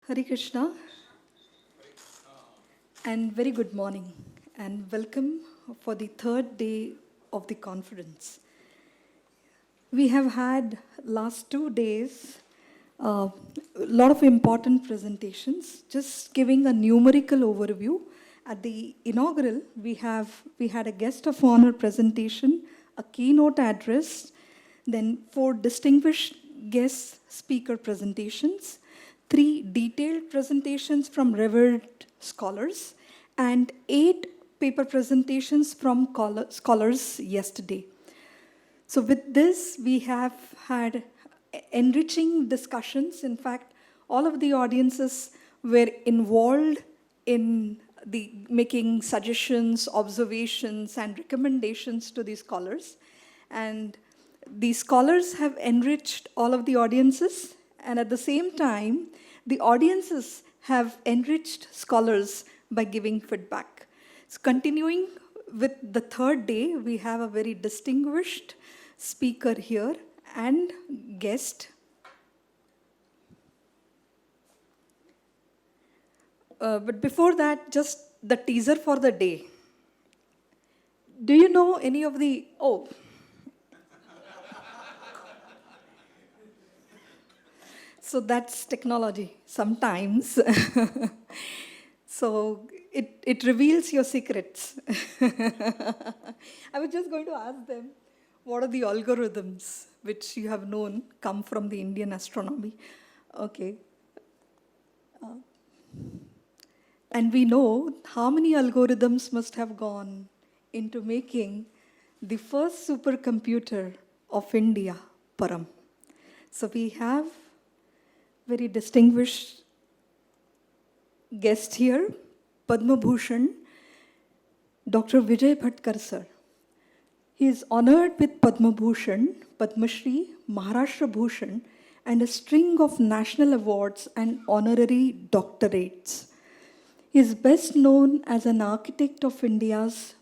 Hare Krishna, and very good morning, and welcome for the third day of the conference. We have had last 2 days a lot of important presentations. Just giving a numerical overview. At the inaugural, we had a guest of honor presentation, a keynote address, then 4 distinguished guest speaker presentations, 3 detailed presentations from revered scholars, and 8 paper presentations from scholars yesterday. So with this, we have had enriching discussions. In fact, all of the audiences were involved in the making suggestions, observations, and recommendations to the scholars. And the scholars have enriched all of the audiences, and at the same time, the audiences have enriched scholars by giving feedback. So continuing with the third day, we have a very distinguished speaker here and guest. But before that, just the teaser for the day. Do you know any of the, so that's technology sometimes. So it reveals your secrets. I was just going to ask them, what are the algorithms which you have known come from the Indian astronomy? Okay. And we know how many algorithms must have gone into making the first supercomputer of India, Param. So we have very distinguished guest here, Padma Bhushan, Dr. Vijay Bhatkar sir. He is honored with Padma Bhushan, Padma Shri, Maharashtra Bhushan, and a string of national awards and honorary doctorates. He is best known as an architect of India's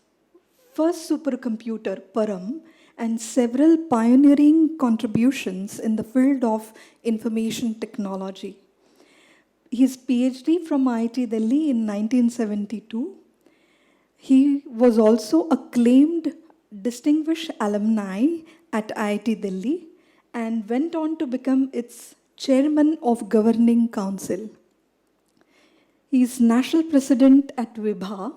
first supercomputer, Param, and several pioneering contributions in the field of information technology. His PhD from IIT Delhi in 1972. He was also acclaimed distinguished alumni at IIT Delhi and went on to become its chairman of governing council. He is national president at Vibha,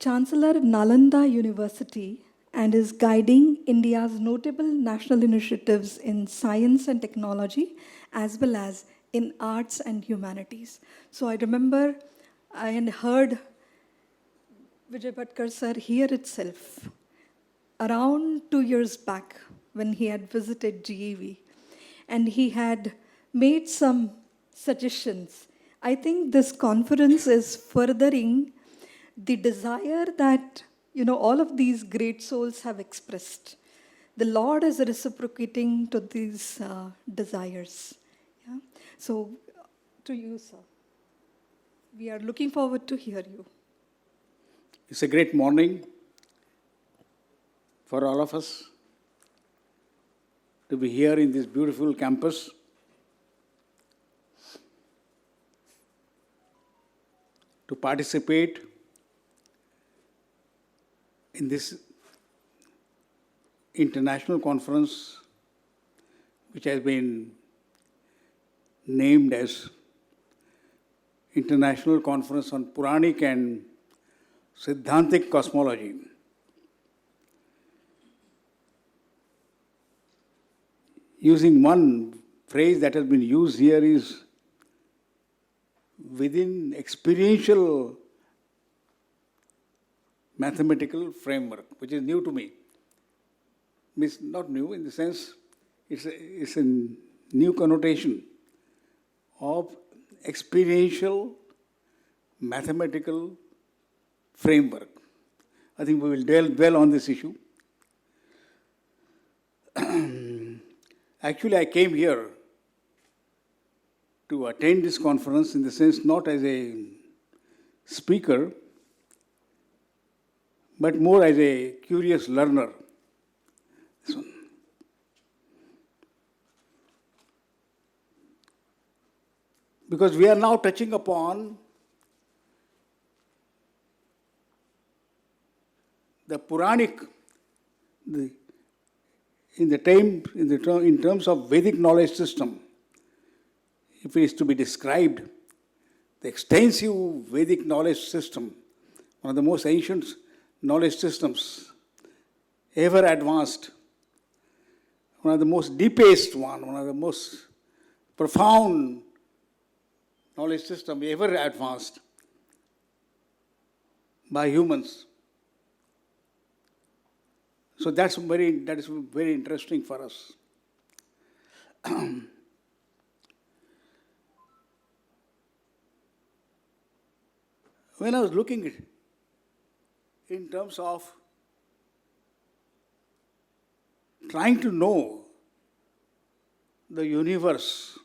Chancellor Nalanda University, and is guiding India's notable national initiatives in science and technology, as well as in arts and humanities. So I remember I had heard Vijay Bhatkar sir here itself, around 2 years back when he had visited GEV, and he had made some suggestions. I think this conference is furthering the desire that all of these great souls have expressed. The Lord is reciprocating to these desires. Yeah? So, to you, sir. We are looking forward to hear you. It's a great morning for all of us to be here in this beautiful campus. To participate in this international conference, which has been named as International Conference on Purāṇic and Siddhāntic Cosmology. Using one phrase that has been used here is within experiential mathematical framework, which is new to me. Means not new in the sense it's a new connotation of experiential mathematical framework. I think we will dwell on this issue. Actually, I came here to attend this conference in the sense not as a speaker, but more as a curious learner. This one. because we are now touching upon the Purāṇic, in terms of Vedic knowledge system, if it is to be described, the extensive Vedic knowledge system, one of the most ancient knowledge systems ever advanced, one of the most deepest one of the most profound knowledge system ever advanced by humans. So that is very interesting for us. When I was looking at it in terms of trying to know the universe,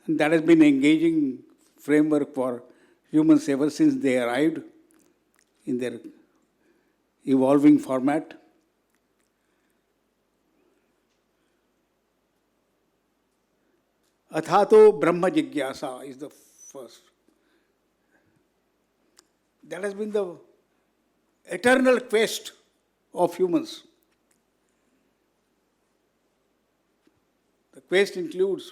and that has been an engaging framework for humans ever since they arrived in their evolving format. Athato Brahma Jigyasa is the first. That has been the eternal quest of humans. The quest includes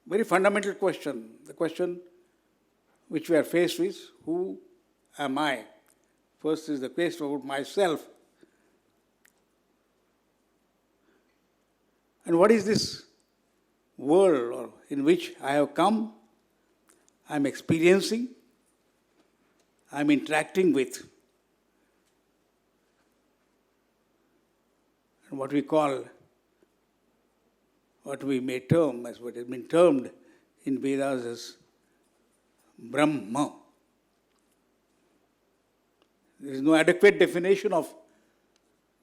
very fundamental question, the question which we are faced with, who am I? First is the quest about myself. And what is this world in which I have come, I am experiencing, I am interacting with? And what we call, what we may term as what has been termed in Vedas as Brahma. There is no adequate definition of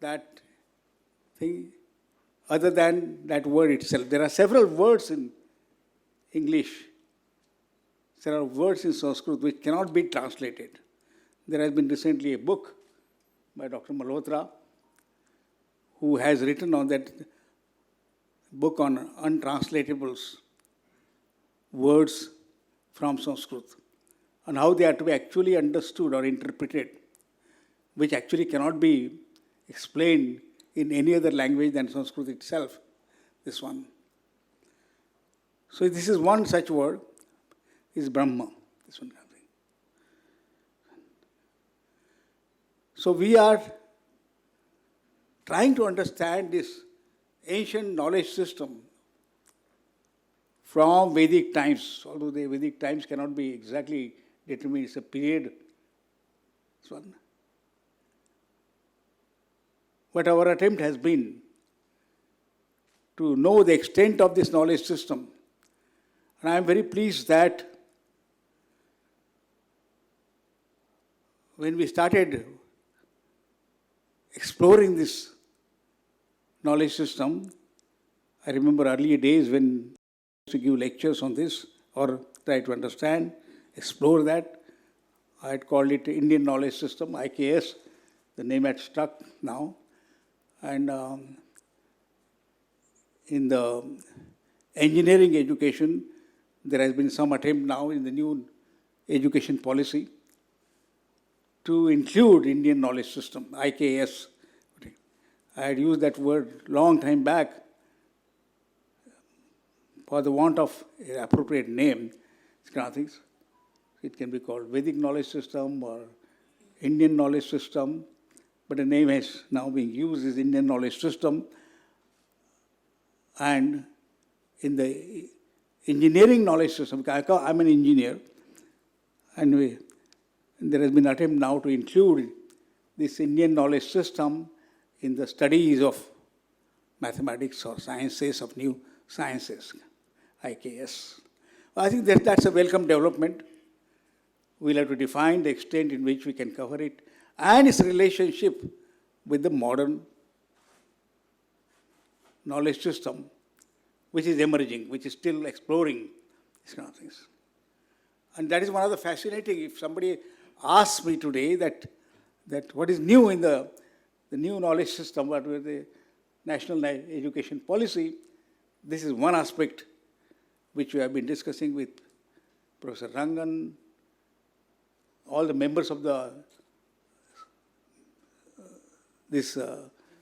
that thing other than that word itself. There are several words in English, there are words in Sanskrit which cannot be translated. There has been recently a book by Dr. Malhotra who has written on that book on untranslatables, words from Sanskrit, and how they are to be actually understood or interpreted, which actually cannot be explained in any other language than Sanskrit itself, this one. So this is one such word, is Brahma, this one. So we are trying to understand this ancient knowledge system from Vedic times, although the Vedic times cannot be exactly determined, it's a period. This one. But our attempt has been to know the extent of this knowledge system. And I am very pleased that when we started exploring this knowledge system, I remember earlier days when I used to give lectures on this or try to understand, explore that. I had called it Indian Knowledge System, IKS. The name had stuck now. And in the engineering education, there has been some attempt now in the new education policy to include Indian knowledge system, IKS. I had used that word long time back for the want of an appropriate name. These kind of things. It can be called Vedic knowledge system or Indian knowledge system. But the name has now been used as Indian knowledge system. And in the engineering knowledge system, I'm an engineer, and there has been an attempt now to include this Indian knowledge system in the studies of mathematics or sciences, of new sciences, IKS. I think that's a welcome development. We'll have to define the extent in which we can cover it and its relationship with the modern knowledge system, which is emerging, which is still exploring these kind of things. And that is one of the fascinating, if somebody asks me today that what is new in the new knowledge system, what with the national education policy, this is one aspect which we have been discussing with Professor Rangan, all the members of this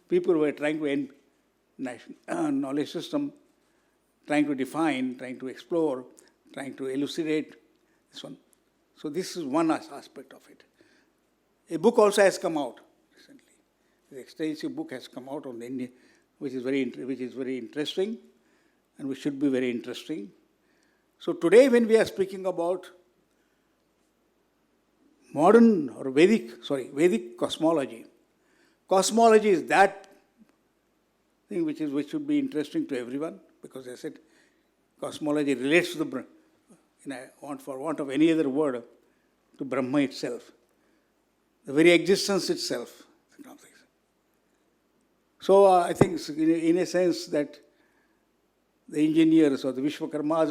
people who are trying to end knowledge system, trying to define, trying to explore, trying to elucidate this one. So this is one aspect of it. A book also has come out recently. The extensive book has come out on the Indian, which is very interesting, and which should be very interesting. So today, when we are speaking about modern or Vedic cosmology, cosmology is that thing which should be interesting to everyone, because as I said, cosmology relates to the, for want of any other word, to Brahma itself, the very existence itself. So I think in a sense that the engineers or the Vishwakarmas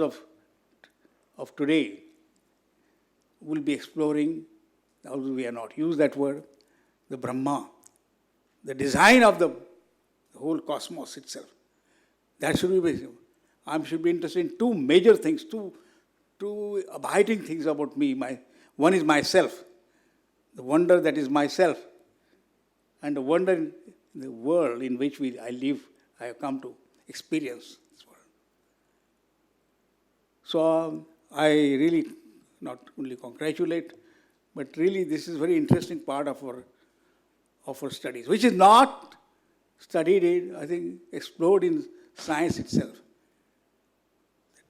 of today will be exploring, although we have not used that word, the Brahma, the design of the whole cosmos itself. That should be basic. I should be interested in two major things, two abiding things about me. One is myself, the wonder that is myself, and the wonder in the world in which I live, I have come to experience this world. So I really not only congratulate, but really this is a very interesting part of our studies, which is not studied in, I think, explored in science itself.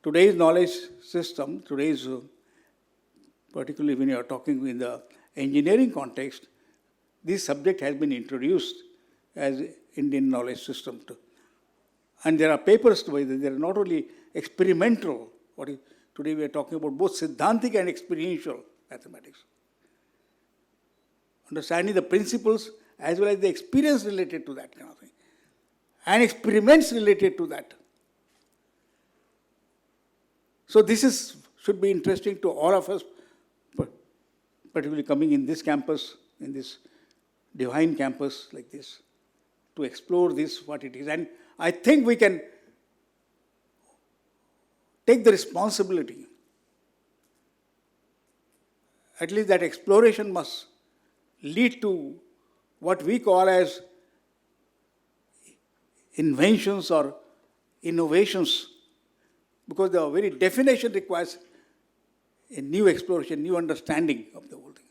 Today's knowledge system, particularly when you are talking in the engineering context, this subject has been introduced as Indian knowledge system. And there are papers to it. They are not only experimental. Today we are talking about both Siddhāntic and experiential mathematics. Understanding the principles as well as the experience related to that kind of thing. And experiments related to that. So this should be interesting to all of us, particularly coming in this campus, in this divine campus like this, to explore this, what it is. And I think we can take the responsibility. At least that exploration must lead to what we call as inventions or innovations, because the very definition requires a new exploration, new understanding of the whole thing.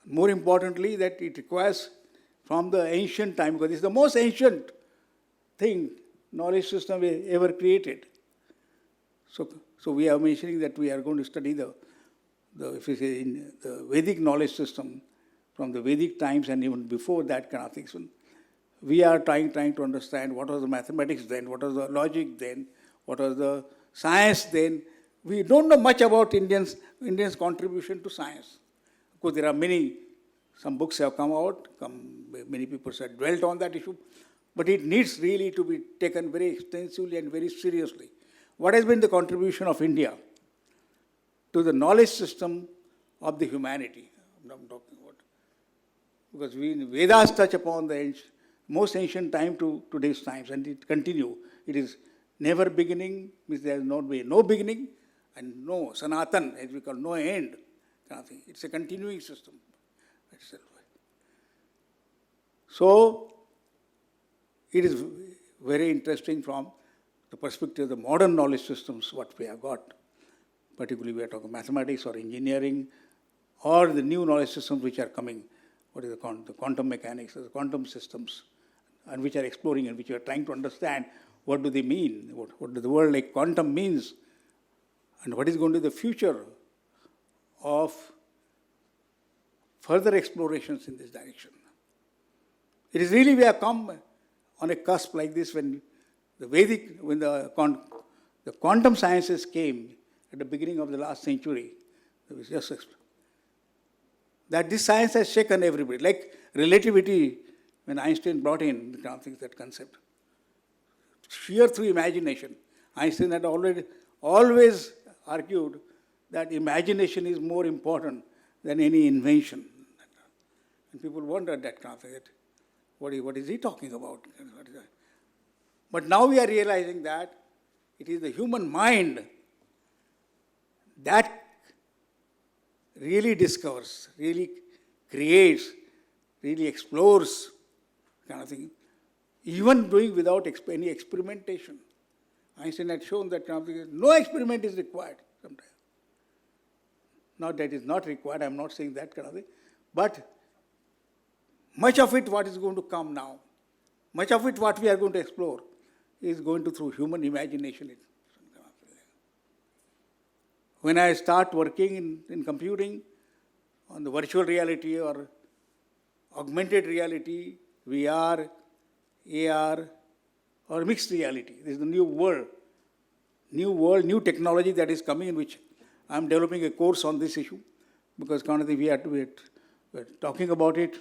More importantly, that it requires from the ancient time, because it's the most ancient thing, knowledge system we ever created. So we are mentioning that we are going to study if you say in the Vedic knowledge system from the Vedic times and even before that kind of thing. So we are trying to understand what was the mathematics then, what was the logic then, what was the science then. We don't know much about Indians' contribution to science. Of course, there are some books have come out, many people have dwelt on that issue, but it needs really to be taken very extensively and very seriously. What has been the contribution of India to the knowledge system of the humanity? I'm talking about. Because Vedas touch upon the most ancient time to today's times, and it continue. It is never beginning, means there has not been no beginning, and no sanatan, as we call, no end. Kind of thing. It's a continuing system itself. So it is very interesting from the perspective of the modern knowledge systems, what we have got. Particularly we are talking mathematics or engineering or the new knowledge systems which are coming. What is the quantum mechanics, the quantum systems, and which are exploring and which we are trying to understand what do they mean, what does the word like quantum means, and what is going to be the future of further explorations in this direction. It is really we have come on a cusp like this when the quantum sciences came at the beginning of the last century. It was just that this science has shaken everybody. Like relativity, when Einstein brought in that concept, sheer through imagination. Einstein had always argued that imagination is more important than any invention. And people wondered that kind of thing. What is he talking about? But now we are realizing that it is the human mind that really discovers, really creates, really explores, kind of thing, even doing without any experimentation. Einstein had shown that kind of thing, no experiment is required sometimes. Not that it's not required, I'm not saying that kind of thing, but much of it, what is going to come now, much of it, what we are going to explore, is going to through human imagination. When I start working in computing on the virtual reality or augmented reality, VR, AR, or mixed reality, this is the new world, new technology that is coming, in which I am developing a course on this issue, because currently we are talking about it,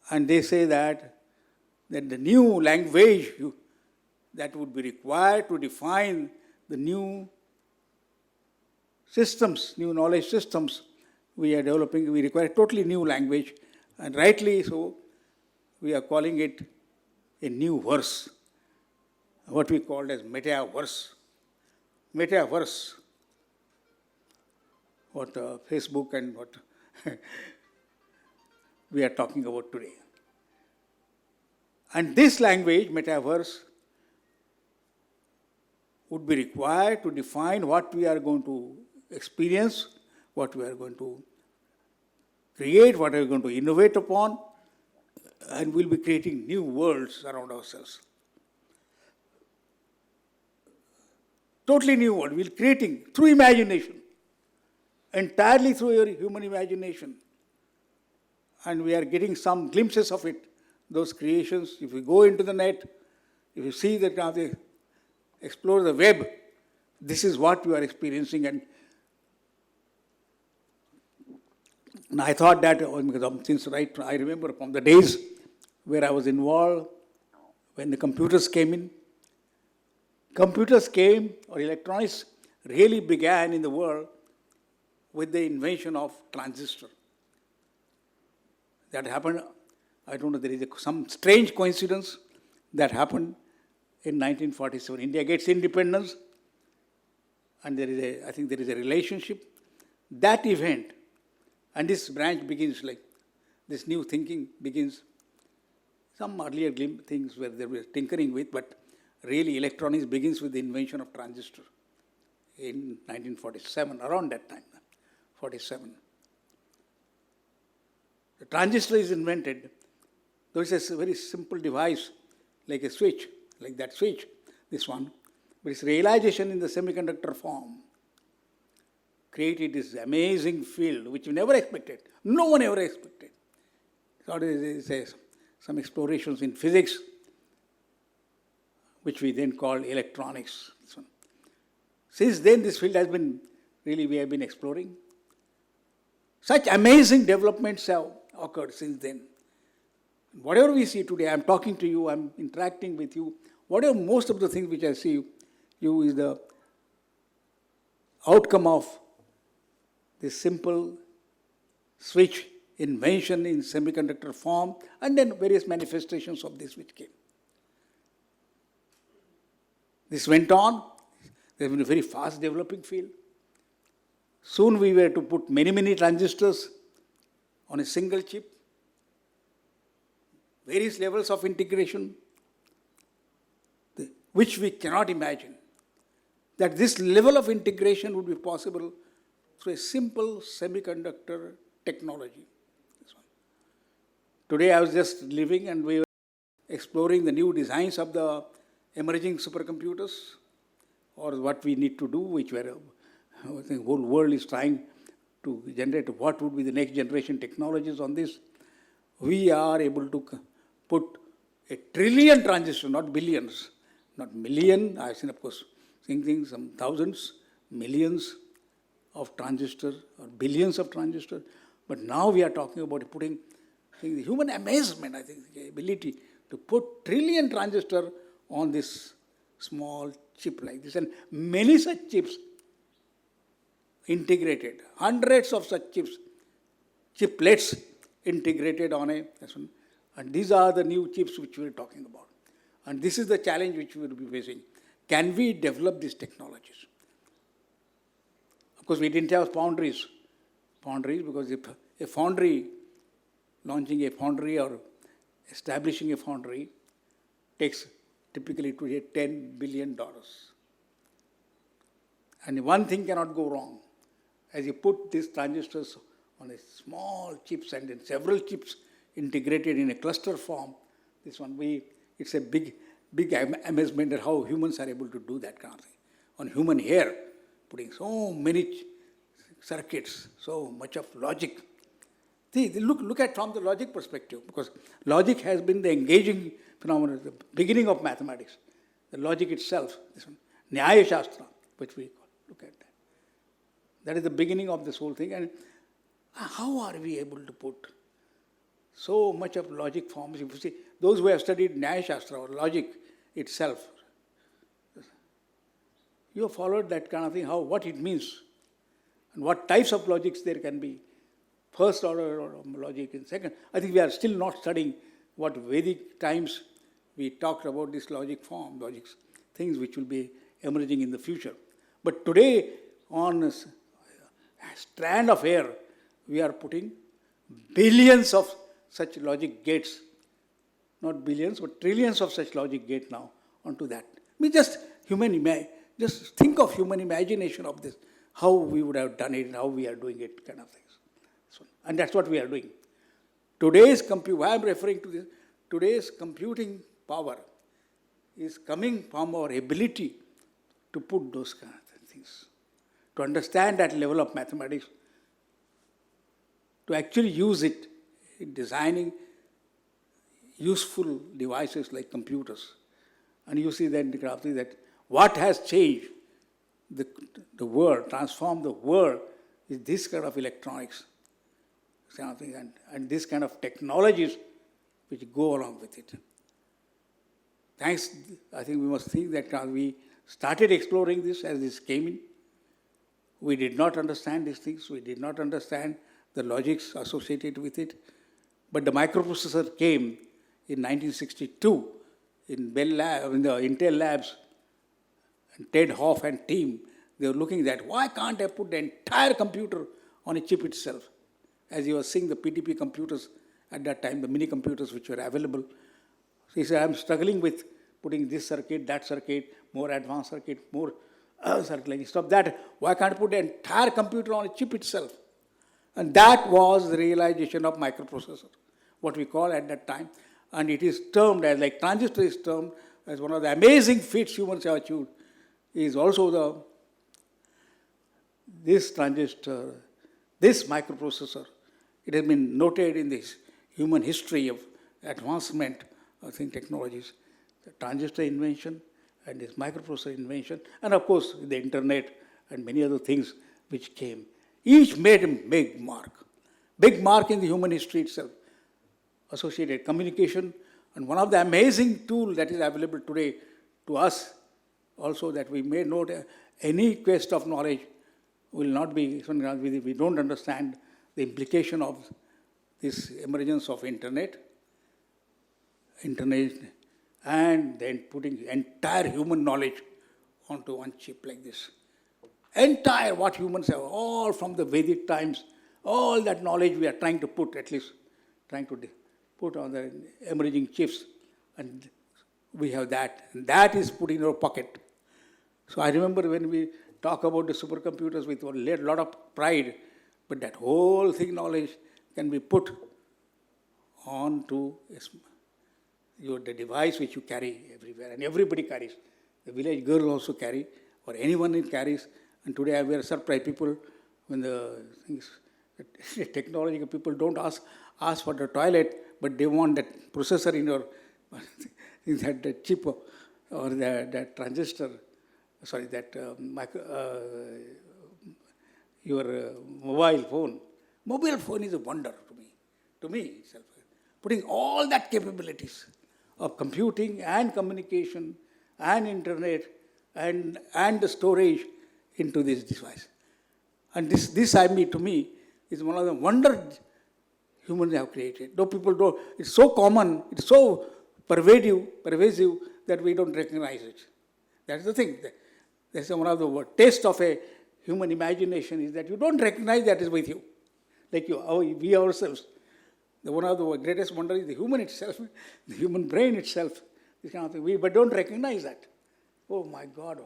and they say that the new language that would be required to define the new systems, new knowledge systems we are developing, we require a totally new language, and rightly so, we are calling it a new verse, what we called as metaverse. Metaverse, what Facebook and what we are talking about today. And this language, metaverse, would be required to define what we are going to experience, what we are going to create, what we are going to innovate upon, and we'll be creating new worlds around ourselves. Totally new world. We're creating through imagination, entirely through your human imagination. And we are getting some glimpses of it, those creations. If you go into the net, if you see the explore the web, this is what you are experiencing. And I thought that, since I remember from the days where I was involved, when the computers came in, or electronics really began in the world with the invention of transistor. That happened, I don't know, there is some strange coincidence that happened in 1947. India gets independence, and I think there is a relationship. That event, and this branch begins like, this new thinking begins. Some earlier things where they were tinkering with, but really electronics begins with the invention of transistor in 1947, around that time, 47. The transistor is invented, though it's a very simple device, like a switch, like that switch, this one, but its realization in the semiconductor form created this amazing field which we never expected. No one ever expected. So some explorations in physics, which we then called electronics. Since then, this field has been, really we have been exploring. Such amazing developments have occurred since then. Whatever we see today, I'm talking to you, I'm interacting with you, whatever most of the things which I see you is the outcome of this simple switch invention in semiconductor form, and then various manifestations of this which came. This went on. There has been a very fast developing field. Soon we were to put many transistors on a single chip, various levels of integration, which we cannot imagine. That this level of integration would be possible through a simple semiconductor technology. Today I was just living and we were exploring the new designs of the emerging supercomputers, or what we need to do, which I think the whole world is trying to generate what would be the next generation technologies on this. We are able to put 1 trillion transistors, not billions, not million, I've seen of course thinking some thousands, millions of transistors or billions of transistors, but now we are talking about putting the human amazement, I think, the ability to put 1 trillion transistors on this small chip like this, and many such chips integrated, hundreds of such chiplets integrated on and these are the new chips which we are talking about. And this is the challenge which we will be facing. Can we develop these technologies? Of course, we didn't have foundries. Because if a foundry, launching a foundry or establishing a foundry takes typically today $10 billion. And one thing cannot go wrong. As you put these transistors on a small chips and then several chips integrated in a cluster form, it's a big amazement at how humans are able to do that kind of thing. On human hair, putting so many circuits, so much of logic. See, look at from the logic perspective, because logic has been the engaging phenomenon, the beginning of mathematics. The logic itself, this one, Nyaya Shastra, which we call. Look at that. That is the beginning of this whole thing. And how are we able to put so much of logic forms? If you see, those who have studied Nyaya Shastra or logic itself, you have followed that kind of thing, what it means, and what types of logics there can be. First order logic and second. I think we are still not studying what Vedic times we talked about this logics, things which will be emerging in the future. But today, on a strand of hair, we are putting billions of such logic gates, not billions, but trillions of such logic gates now onto that. Just think of human imagination of this, how we would have done it and how we are doing it, kind of things. And that's what we are doing. Why I'm referring to this, today's computing power is coming from our ability to put those kind of things, to understand that level of mathematics, to actually use it in designing useful devices like computers. And you see then that what has changed the world, transformed the world, is this kind of electronics, and this kind of technologies which go along with it. Thanks, I think we must think that we started exploring this as this came in. We did not understand these things. We did not understand the logics associated with it. But the microprocessor came in 1962 in the Intel labs, and Ted Hoff and team. They were looking at why can't I put the entire computer on a chip itself? As you were seeing the PTP computers at that time, the mini computers which were available. So he said, I'm struggling with putting this circuit, that circuit, more advanced circuit, more circuit. Instead of that, why can't I put the entire computer on a chip itself? And that was the realization of microprocessor, what we call at that time. And it is termed as, like transistor is termed as one of the amazing feats humans have achieved, is also this transistor, this microprocessor. It has been noted in this human history of advancement of technologies, the transistor invention and this microprocessor invention, and of course the internet and many other things which came. Each made a big mark in the human history itself. Associated communication, and one of the amazing tools that is available today to us also, that we may note any quest of knowledge will not be, we don't understand the implication of this emergence of internet, and then putting entire human knowledge onto one chip like this. Entire what humans have, all from the Vedic times, all that knowledge we are trying to put, at least trying to put on the emerging chips, and we have that. And that is put in our pocket. So I remember when we talk about the supercomputers with a lot of pride, but that whole thing, knowledge, can be put onto the device which you carry everywhere, and everybody carries. The village girl also carry, or anyone carries. And today we are surprised people when the things, technological people don't ask for the toilet, but they want that processor in your that chip or that transistor. Sorry, that your mobile phone. Mobile phone is a wonder to me itself. Putting all that capabilities of computing and communication and internet and the storage into this device. And this I mean, to me, is one of the wonders humans have created. Though people don't, it's so common, it's so pervasive that we don't recognize it. That's the thing. That's one of the taste of a human imagination is that you don't recognize that is with you. Like we ourselves. One of the greatest wonders is the human itself, the human brain itself. This kind of thing. But don't recognize that. Oh my God.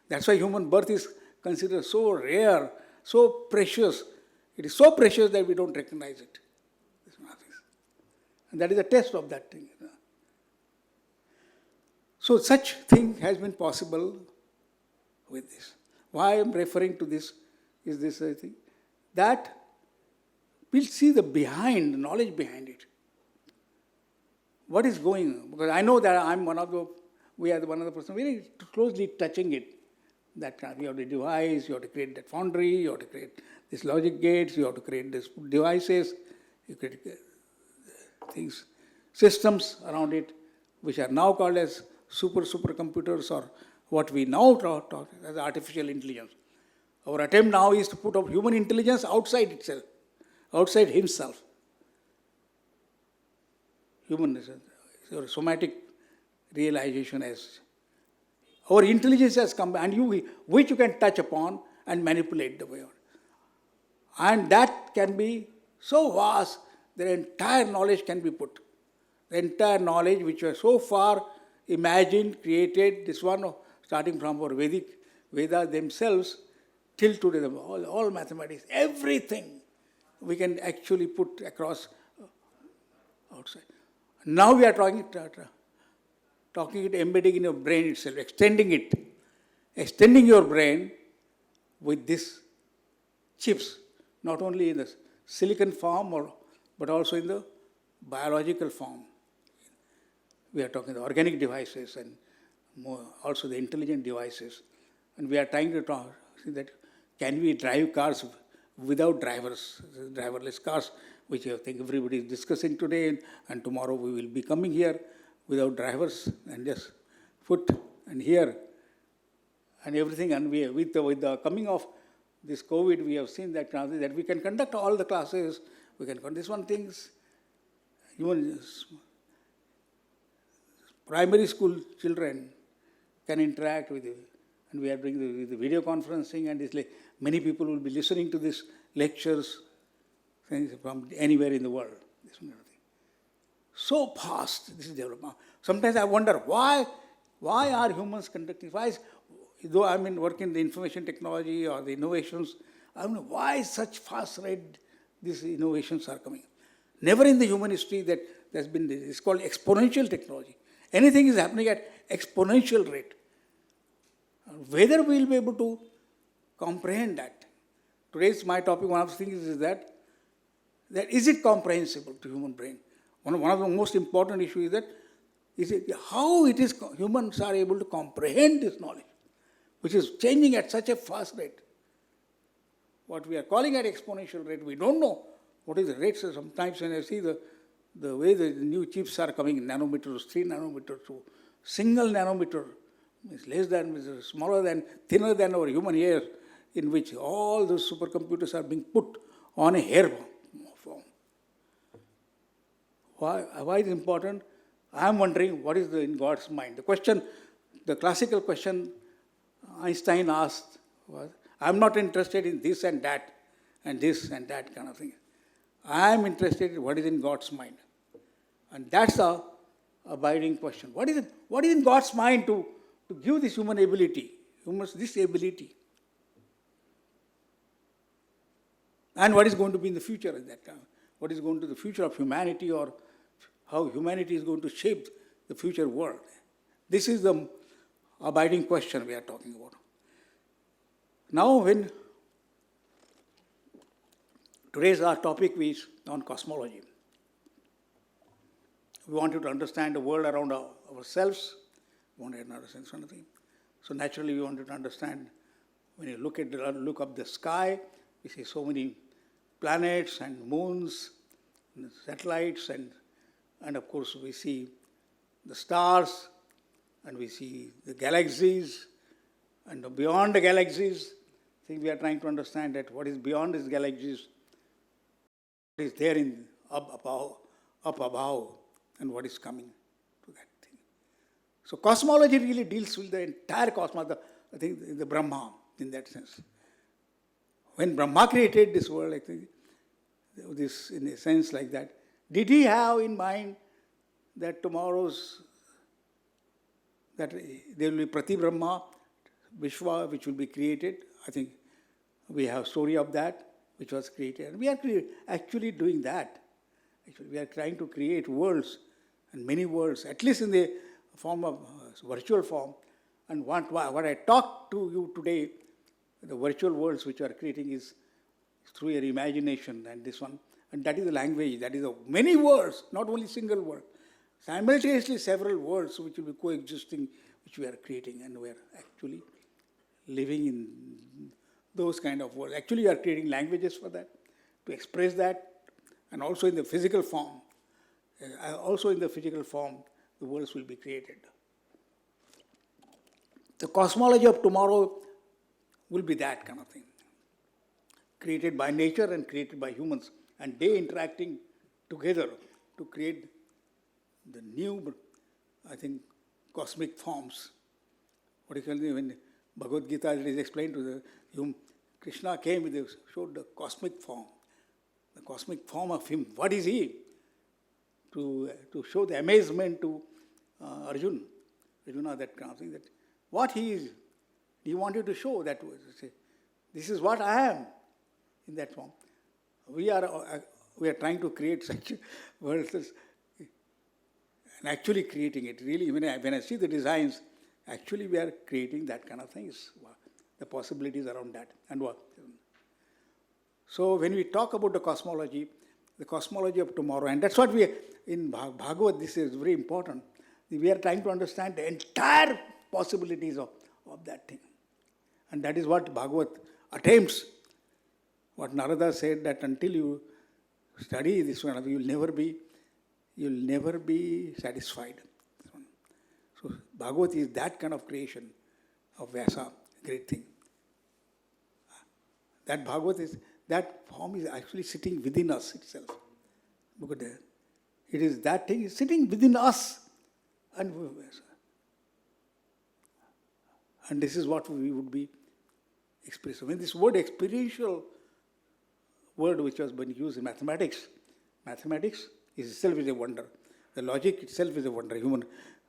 That's why human birth is considered so rare, so precious. It is so precious that we don't recognize it. And that is a test of that thing. So such thing has been possible with this. Why I am referring to this is this, I think, that we'll see the knowledge behind it. What is going on? Because I know that we are one of the persons very closely touching it. That you have the device, you have to create that foundry, you have to create this logic gates, you have to create these devices, you create things, systems around it, which are now called as supercomputers, or what we now talk as artificial intelligence. Our attempt now is to put up human intelligence outside itself, outside himself. Human somatic realization as our intelligence has come, and which you can touch upon and manipulate the world. And that can be so vast, the entire knowledge can be put. The entire knowledge which was so far imagined, created, this one starting from our Vedas themselves till today, all mathematics, everything we can actually put across outside. Now we are talking it, embedding in your brain itself, extending your brain with these chips, not only in the silicon form but also in the biological form. We are talking the organic devices and also the intelligent devices. And we are trying to see that can we drive cars without drivers, driverless cars, which I think everybody is discussing today, and tomorrow we will be coming here without drivers and just foot and here and everything. And with the coming of this COVID, we have seen that we can conduct all the classes, we can conduct this one things, even primary school children can interact with you. And we are doing the video conferencing, and it's like many people will be listening to these lectures from anywhere in the world. This kind of thing. So fast, this is development. Sometimes I wonder why are humans conducting? Though I'm working in the information technology or the innovations, I don't know why such fast rate these innovations are coming. Never in the human history that there's been this. It's called exponential technology. Anything is happening at exponential rate. Whether we will be able to comprehend that. Today's my topic, one of the things is that is it comprehensible to human brain? One of the most important issues is how humans are able to comprehend this knowledge, which is changing at such a fast rate. What we are calling at exponential rate, we don't know what is the rate. So sometimes when I see the way the new chips are coming, nanometers, 3 nanometers to single nanometer, is less than, is smaller than, thinner than our human hair, in which all those supercomputers are being put on a hair form. Why is it important? I am wondering what is in God's mind. The classical question Einstein asked was, I am not interested in this and that kind of thing. I am interested in what is in God's mind. And that's the abiding question. What is in God's mind to give this human ability, this ability? And what is going to be in the future at that time? What is going to be the future of humanity, or how humanity is going to shape the future world? This is the abiding question we are talking about. Now, when today's our topic is on cosmology. We want you to understand the world around ourselves. We want to understand something. So naturally, we want you to understand when you look up the sky, we see so many planets and moons, and satellites, and of course we see the stars, and we see the galaxies, and beyond the galaxies. I think we are trying to understand that what is beyond these galaxies, what is there up above, and what is coming to that thing. So cosmology really deals with the entire cosmos, I think the Brahma in that sense. when Brahma created this world, I think, this in a sense like that, did he have in mind that that there will be Prati Brahma, Vishwa, which will be created? I think we have story of that, which was created. And we are actually doing that. Actually, we are trying to create worlds, and many worlds, at least in the form of virtual form. And what I talk to you today, the virtual worlds which you are creating is through your imagination, and this one. And that is the language, that is many words, not only single word. Simultaneously several words which will be coexisting, which we are creating, and we are actually living in those kind of words. Actually, we are creating languages for that, to express that, and also in the physical form. Also in the physical form, the worlds will be created. The cosmology of tomorrow will be that kind of thing, created by nature and created by humans, and they interacting together to create the new, I think, cosmic forms. Particularly when Bhagavad Gita is explained to the human, Krishna came, showed the cosmic form of him. What is he? To show the amazement to Arjuna, that kind of thing, that what he is. He wanted to show that, this is what I am in that form. We are trying to create such worlds and actually creating it. Really, when I see the designs, actually we are creating that kind of things, the possibilities around that. And what? So when we talk about the cosmology of tomorrow, and that's what in Bhagavad, this is very important. We are trying to understand the entire possibilities of that thing. And that is what Bhagavad attempts. What Narada said, that until you study this one, you'll never be satisfied. So Bhagavad is that kind of creation of Vyasa, great thing. That that form is actually sitting within us itself. Because it is that thing is sitting within us. And this is what we would be expressing. When this word experiential word which was being used in mathematics is itself is a wonder. The logic itself is a wonder. When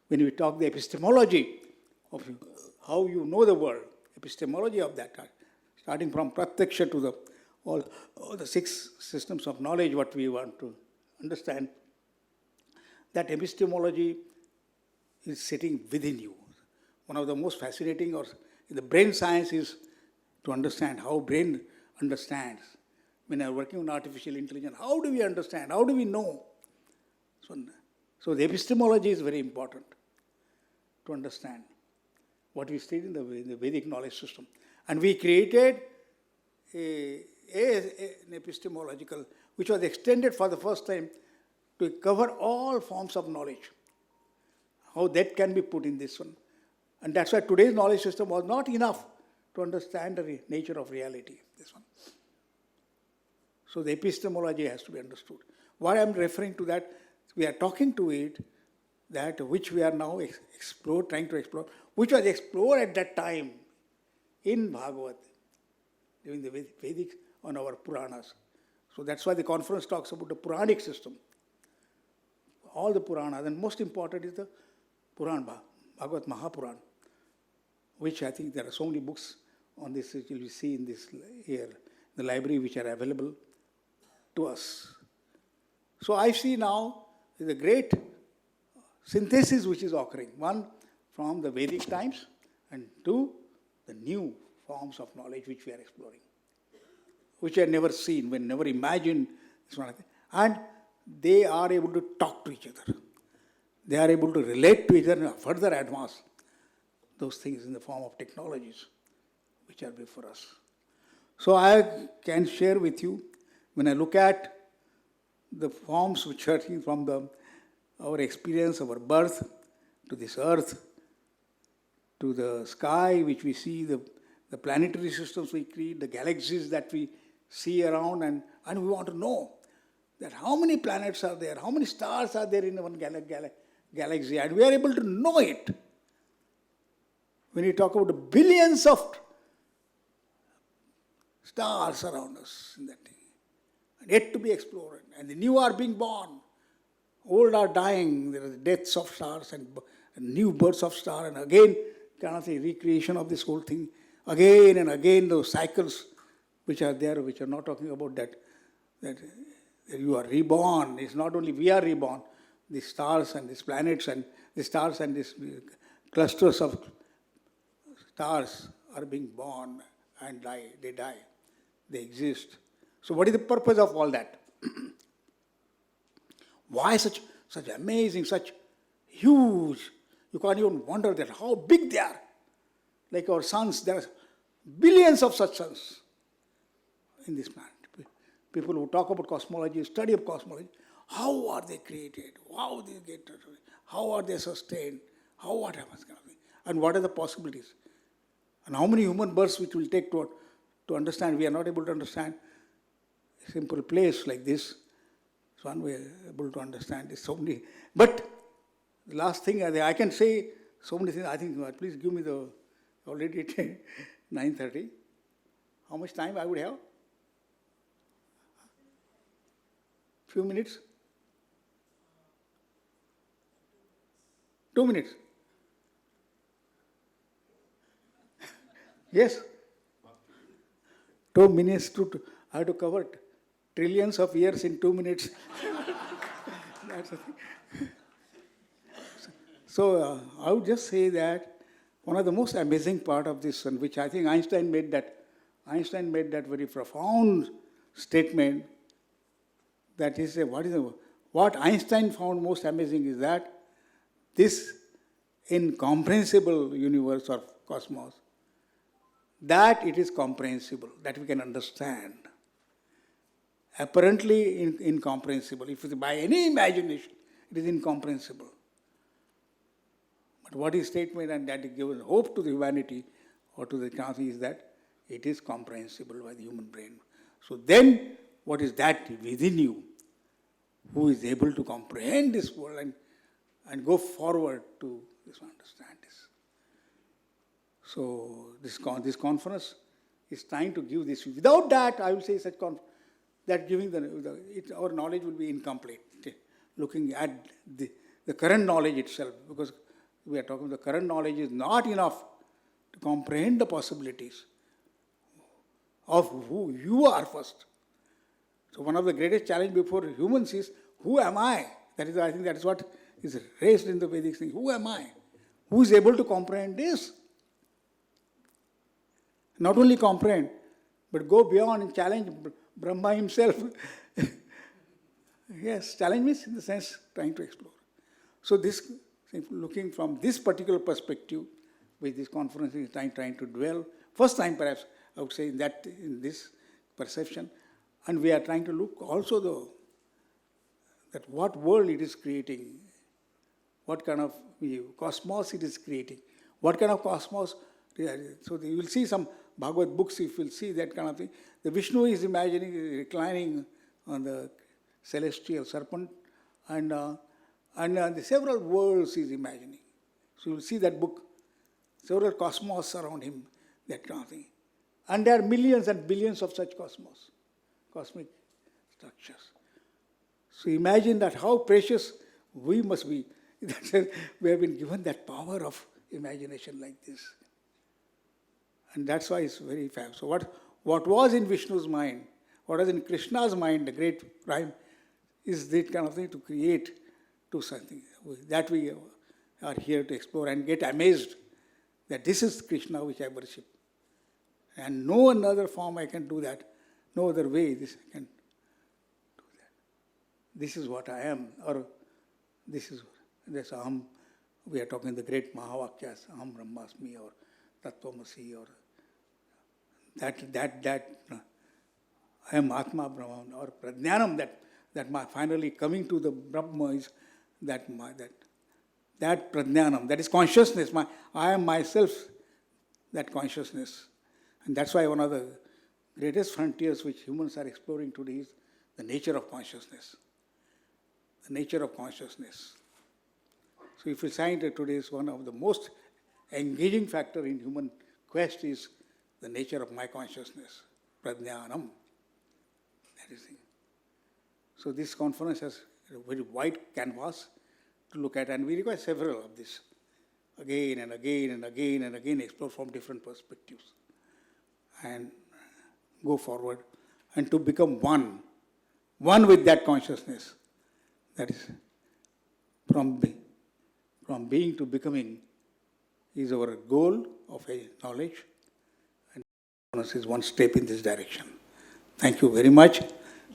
we talk the epistemology of how you know the world, epistemology of that, starting from pratyaksha to all the 6 systems of knowledge, what we want to understand, that epistemology is sitting within you. One of the most fascinating in the brain science is to understand how brain understands. When I'm working on artificial intelligence, how do we understand? How do we know? So the epistemology is very important to understand what we studied in the Vedic knowledge system. And we created an epistemological, which was extended for the first time to cover all forms of knowledge. How that can be put in this one. And that's why today's knowledge system was not enough to understand the nature of reality, this one. So the epistemology has to be understood. What I'm referring to that, we are talking to it, that which we are now trying to explore, which was explored at that time in Bhagavad, during the Vedic, on our Puranas. So that's why the conference talks about the Purāṇic system. All the Puranas, and most important is the Purāṇ, Bhagavad Mahapurāṇ, which I think there are so many books on this, which you will see in this here, the library, which are available to us. So I see now the great synthesis which is occurring. One, from the Vedic times, and two, the new forms of knowledge which we are exploring, which I had never seen, never imagined. And they are able to talk to each other. They are able to relate to each other and further advance those things in the form of technologies which are before us. So I can share with you, when I look at the forms which are from our experience, our birth, to this earth, to the sky which we see, the planetary systems we create, the galaxies that we see around, and we want to know that how many planets are there, how many stars are there in one galaxy, and we are able to know it. When you talk about the billions of stars around us in that thing, and yet to be explored. And the new are being born, old are dying. There are deaths of stars and new births of stars, and again kind of the recreation of this whole thing. Again and again those cycles which are there, which are not talking about that you are reborn. It's not only we are reborn, the stars and these planets and the stars and these clusters of stars are being born and die. They die. They exist. So what is the purpose of all that? Why such amazing, such huge? You can't even wonder that how big they are. Like our suns, there are billions of such suns in this planet. People who talk about cosmology, study of cosmology, how are they created? How they get? How are they sustained? What happens? And what are the possibilities? And how many human births which will take to understand? We are not able to understand. A simple place like this, it's one way able to understand. There's so many. But the last thing I can say, so many things. I think please give me the already 9:30. How much time I would have? Few minutes? 2 minutes? Yes? 2 minutes I have to cover trillions of years in 2 minutes. That's the thing. So I would just say that one of the most amazing part of this, and which I think Einstein made that very profound statement. That is, what Einstein found most amazing is that this incomprehensible universe or cosmos, that it is comprehensible, that we can understand. Apparently incomprehensible. If it's by any imagination, it is incomprehensible. But what is statement, and that is given hope to the humanity or to the class, is that it is comprehensible by the human brain. So then, what is that within you who is able to comprehend this world and go forward to understand this? So this conference is trying to give this. Without that, I will say that giving our knowledge will be incomplete. Looking at the current knowledge itself, because we are talking the current knowledge is not enough to comprehend the possibilities of who you are first. So one of the greatest challenge before humans is, who am I? I think that is what is raised in the Vedic thing. Who am I? Who is able to comprehend this? Not only comprehend, but go beyond and challenge Brahma himself. Yes, challenge means in the sense trying to explore. So this, looking from this particular perspective, with this conference is trying to dwell, first time perhaps, I would say in this perception, and we are trying to look also that what world it is creating, what kind of cosmos it is creating, what kind of cosmos. So you will see some Bhagavad books, if you will see that kind of thing. The Vishnu is imagining, reclining on the celestial serpent, and the several worlds he is imagining. So you will see that book, several cosmos around him, that kind of thing. And there are millions and billions of such cosmic structures. So imagine that how precious we must be. We have been given that power of imagination like this. And that's why it's very fab. So what was in Vishnu's mind, what was in Krishna's mind, the great prime, is that kind of thing to create to something that we are here to explore and get amazed that this is Krishna which I worship. And no another form I can do that. No other way I can do that. This is what I am, or this Aham. We are talking the great Mahavakyas, Aham Brahmasmi, or Tattvamasi, or that I am Atma Brahman, or Prajnanam, that my finally coming to the Brahma is that Prajnanam, that is consciousness. I am myself, that consciousness. And that's why one of the greatest frontiers which humans are exploring today is the nature of consciousness. The nature of consciousness. So if you find that today is one of the most engaging factor in human quest is the nature of my consciousness. prajnanam. That is it. So this conference has a very wide canvas to look at, and we require several of this. Again and again and again and again, explore from different perspectives and go forward and to become one with that consciousness. That is, from being to becoming is our goal of a knowledge, and this is one step in this direction. Thank you very much.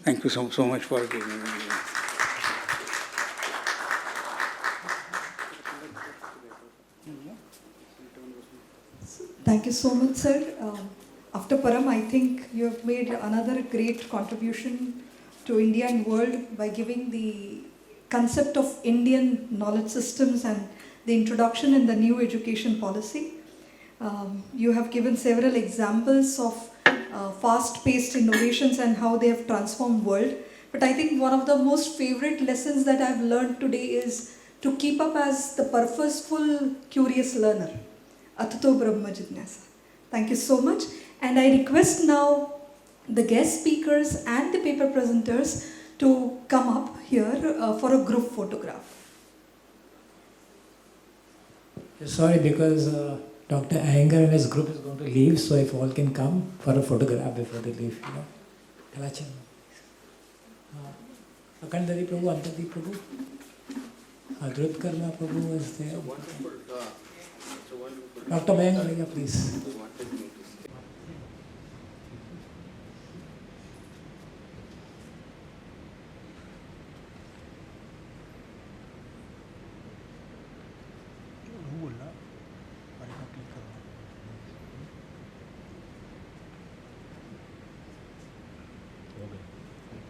Thank you so much for giving me. Thank you so much, sir. After Param, I think you have made another great contribution to India and world by giving the concept of Indian knowledge systems and the introduction in the new education policy. You have given several examples of fast-paced innovations and how they have transformed world. But I think one of the most favorite lessons that I've learned today is to keep up as the purposeful, curious learner. Atato Brahma Jidnasa. Thank you so much. And I request now the guest speakers and the paper presenters to come up here for a group photograph. Sorry, because Dr. Iyengar and his group is going to leave, so if all can come for a photograph before they leave, you know. Kalachan. Akandari Prabhu, Antadi Prabhu, Adrut Karma Prabhu was there. Dr. Iyengar, please.